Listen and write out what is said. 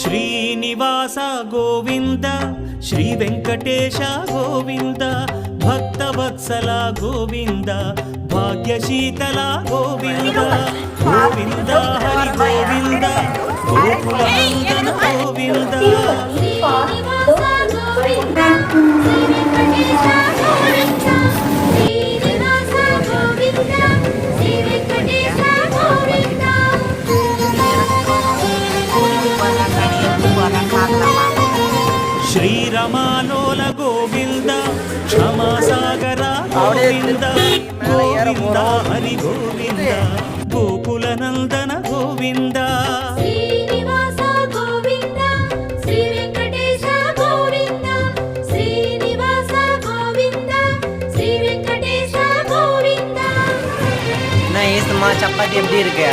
శ్రీనివాస గోవింద శ్రీ వెంకటేశ గోవింద భక్తవత్సల గోవింద భాగ్యశీతల గోవింద గోవింద హరి గోవింద గోకులనందన గోవింద శ్రీరమాలోల గోవింద క్షమాసాగర గోవింద గోవింద హరి గోవింద గోకులనందన గోవింద శ్రీనివాస గోవింద శ్రీ వెంకటేశ గోవింద శ్రీనివాస గోవింద శ్రీ వెంకటేశ గోవింద நான் ஏசுமா சப்பாத்தி எப்படி இருக்கு